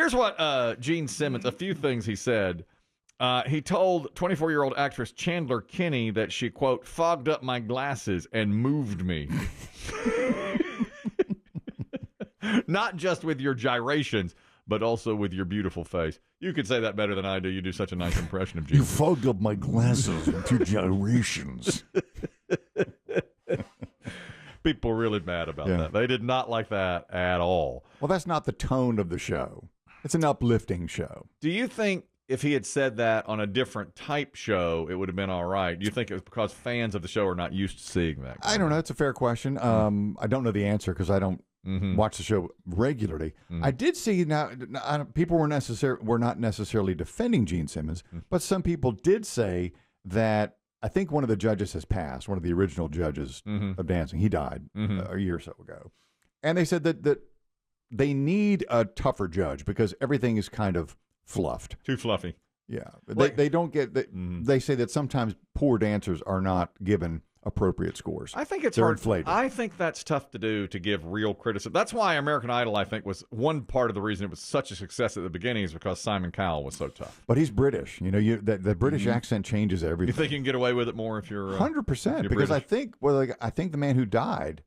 Here's what Gene Simmons, a few things he said. He told 24-year-old actress Chandler Kinney that she, quote, fogged up my glasses and moved me. Not just with your gyrations, but also with your beautiful face. You could say that better than I do. You do such a nice impression of Gene. You fogged up my glasses with your gyrations. People were really mad about that. They did not like that at all. Well, that's not the tone of the show. It's an uplifting show. Do you think if he had said that on a different type show, it would have been all right? Do you think it was because fans of the show are not used to seeing that? I don't know. It's a fair question. I don't know the answer because I don't watch the show regularly. I did see people were not necessarily defending Gene Simmons, but some people did say that I think one of the judges has passed, one of the original judges of dancing. He died a year or so ago. And they said that they need a tougher judge because everything is kind of fluffed. Too fluffy. Yeah. They don't get they say that sometimes poor dancers are not given appropriate scores. I think it's They're hard. inflated. I think that's tough to do, to give real criticism. That's why American Idol, I think, was one part of the reason it was such a success at the beginning is because Simon Cowell was so tough. But he's British. You know, the British accent changes everything. You think you can get away with it more if you're 100%? British? Because I think the man who died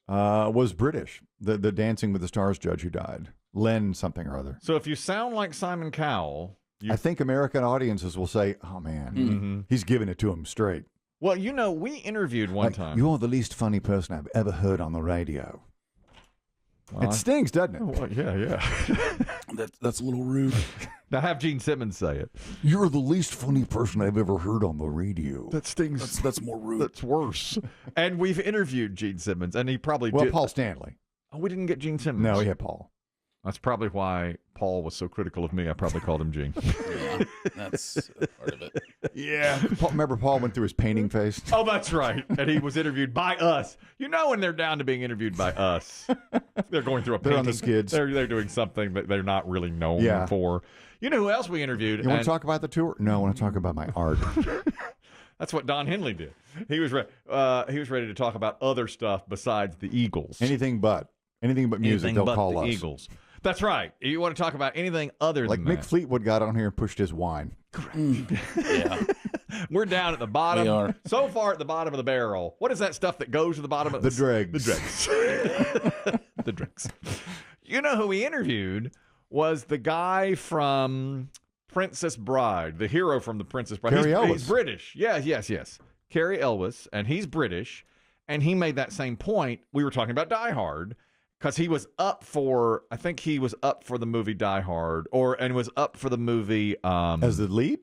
was British. The Dancing with the Stars judge who died, Len something or other. So if you sound like Simon Cowell, I think American audiences will say, "Oh man, he's giving it to him straight." Well, you know, we interviewed one time. You are the least funny person I've ever heard on the radio. It stings, doesn't it? Well, yeah. That's a little rude. Now have Gene Simmons say it. You're the least funny person I've ever heard on the radio. That stings. That's more rude. That's worse. And we've interviewed Gene Simmons, and he probably did. Paul Stanley. Oh, we didn't get Gene Simmons. No, we had Paul. That's probably why Paul was so critical of me. I probably called him Gene. Yeah, that's part of it. Yeah. Remember Paul went through his painting phase? Oh, that's right. And he was interviewed by us. You know when they're down to being interviewed by us. They're going through a painting. They're on the skids. They're doing something that they're not really known for. You know who else we interviewed? You want to talk about the tour? No, I want to talk about my art. That's what Don Henley did. He was ready to talk about other stuff besides the Eagles. Anything but music, they'll call us. Eagles. That's right. You want to talk about anything other than Mick Fleetwood got on here and pushed his wine. Yeah. We're down at the bottom. We are. So far at the bottom of the barrel. What is that stuff that goes to the bottom of the dregs? The dregs. The dregs. You know who we interviewed was the guy from Princess Bride, the hero from the Princess Bride. Cary Elwes. He's British. Yes. Cary Elwes, and he's British, and he made that same point. We were talking about Die Hard. Because he was up for, I think he was up for the movie Die Hard, and was up for the movie as the lead.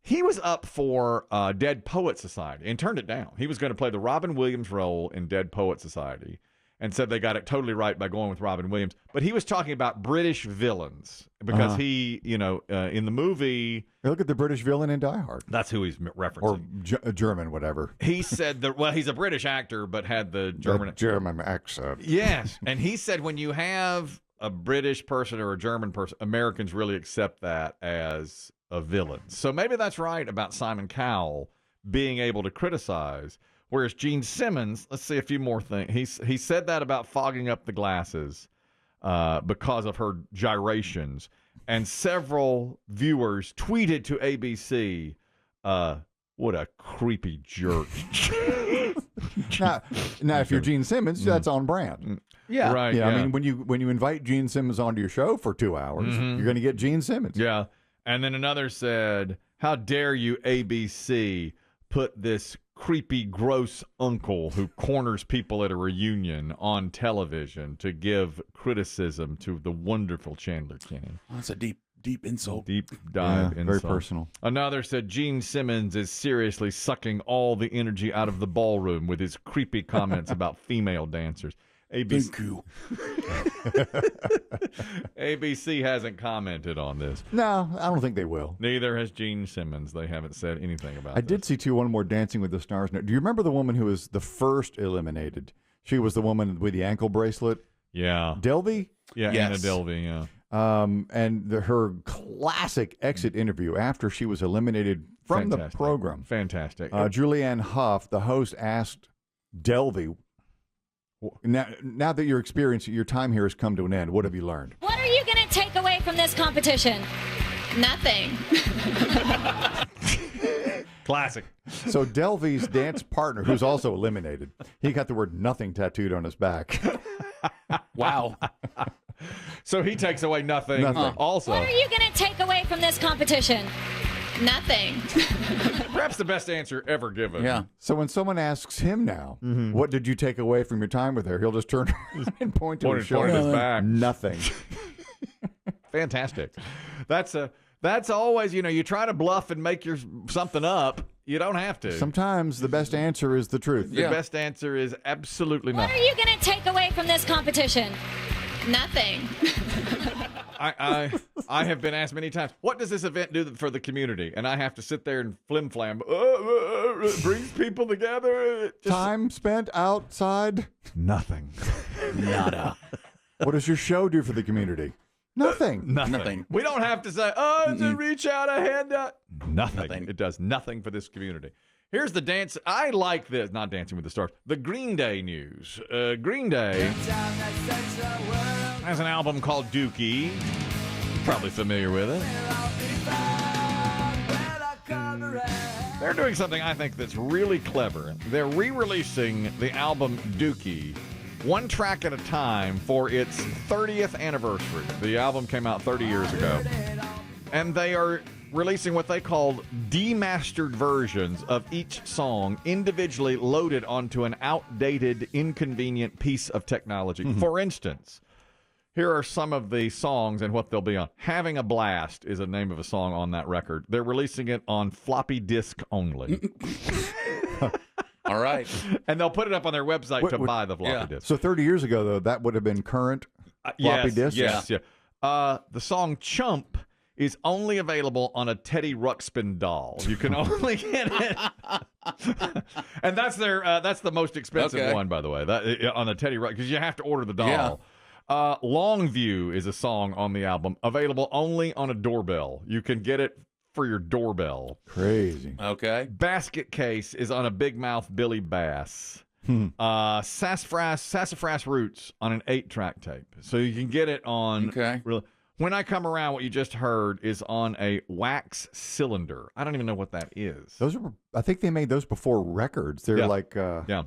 He was up for Dead Poet Society and turned it down. He was going to play the Robin Williams role in Dead Poet Society, and said they got it totally right by going with Robin Williams. But he was talking about British villains because he, in the movie, Look at the British villain in Die Hard. That's who he's referencing, or German, whatever. He said that. Well, he's a British actor, but had the German accent. Yes, and he said when you have a British person or a German person, Americans really accept that as a villain. So maybe that's right about Simon Cowell being able to criticize. Whereas Gene Simmons, let's see a few more things. He said that about fogging up the glasses because of her gyrations. And several viewers tweeted to ABC, what a creepy jerk. Now, if you're Gene Simmons, that's on brand. Yeah. Right. Yeah, I mean, when you invite Gene Simmons onto your show for 2 hours, you're going to get Gene Simmons. Yeah. And then another said, how dare you, ABC, put this creepy, gross uncle who corners people at a reunion on television to give criticism to the wonderful Chandler Kinney. That's a deep insult. Deep dive insult. Very personal. Another said Gene Simmons is seriously sucking all the energy out of the ballroom with his creepy comments about female dancers. ABC. Thank you. ABC hasn't commented on this. No, I don't think they will. Neither has Gene Simmons. They haven't said anything about it. I did see one more Dancing with the Stars. Do you remember the woman who was the first eliminated? She was the woman with the ankle bracelet. Yeah. Delvey? Yeah, yes. Anna Delvey, yeah. And her classic exit interview after she was eliminated from the program. Fantastic. Julianne Hough, the host, asked Delvey, now that your time here has come to an end, what have you learned? What are you going to take away from this competition? Nothing. Classic. So Delvy's dance partner, who's also eliminated, he got the word nothing tattooed on his back. Wow. So he takes away nothing. Nothing. Also, What are you going to take away from this competition? Nothing. perhaps the best answer ever given. Yeah. So when someone asks him now, what did you take away from your time with her? He'll just turn around and point to his Point shoulder. at his back. Nothing. Fantastic. That's always, you try to bluff and make something up. You don't have to. Sometimes the best answer is the truth. The best answer is absolutely What nothing. are you going to take away from this competition? Nothing. I have been asked many times, what does this event do for the community? And I have to sit there and flim-flam. It brings people together. Time spent outside. Nothing. Nada. What does your show do for the community? Nothing. Nothing. We don't have to say, to reach out a hand out. Nothing. Nothing. It does nothing for this community. Here's the dance. I like this. Not Dancing with the Stars. The Green Day news. Green Day has an album called Dookie. Probably familiar with it. They're doing something I think that's really clever. They're re-releasing the album Dookie, one track at a time, for its 30th anniversary. The album came out 30 years ago. And they are releasing what they call demastered versions of each song, individually loaded onto an outdated, inconvenient piece of technology. For instance, here are some of the songs and what they'll be on. Having a Blast is the name of a song on that record. They're releasing it on floppy disk only. All right. And they'll put it up on their website to buy the floppy disk. So 30 years ago, though, that would have been current floppy disks? Yes. The song Chump is only available on a Teddy Ruxpin doll. You can only get it. And that's the most expensive one, by the way, on the Teddy Ruxpin, because you have to order the doll. Yeah. Longview is a song on the album, available only on a doorbell. You can get it for your doorbell. Crazy. Okay. Basket Case is on a Big Mouth Billy Bass. Sassafras Roots on an 8-track tape. So you can get it on... Okay. When I Come Around, what you just heard is on a wax cylinder. I don't even know what that is. Those were, I think they made those before records. They're like... yeah.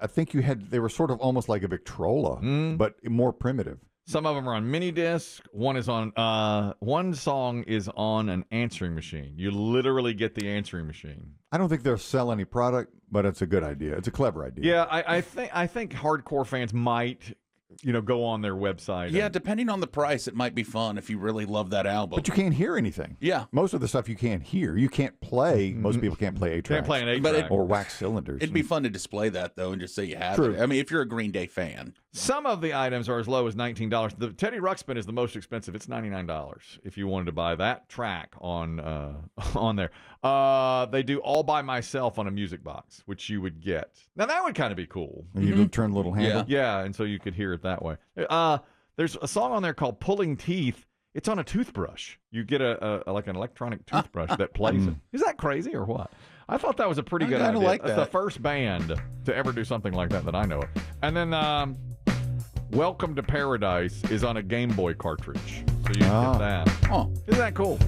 I think they were sort of almost like a Victrola, but more primitive. Some of them are on mini disc. One song is on an answering machine. You literally get the answering machine. I don't think they'll sell any product, but it's a good idea. It's a clever idea. Yeah, I think hardcore fans might, go on their website. Yeah, depending on the price, it might be fun if you really love that album. But you can't hear anything. Yeah. Most of the stuff you can't hear. You can't play. Most people can't play 8-tracks. Can't play an 8-track. But or wax cylinders. It'd be fun to display that, though, and just say you have True. it. I mean, if you're a Green Day fan. Some of the items are as low as $19. The Teddy Ruxpin is the most expensive. It's $99 if you wanted to buy that track on there. They do All By Myself on a music box, which you would get. Now, that would kind of be cool. And you turn the little handle. Yeah, and so you could hear it that way. There's a song on there called Pulling Teeth. It's on a toothbrush. You get like an electronic toothbrush that plays it. Is that crazy or what? I thought that was a pretty good idea. like That's that. the first band to ever do something like that I know of. And then Welcome to Paradise is on a Game Boy cartridge. So you can get that. Oh. Isn't that cool?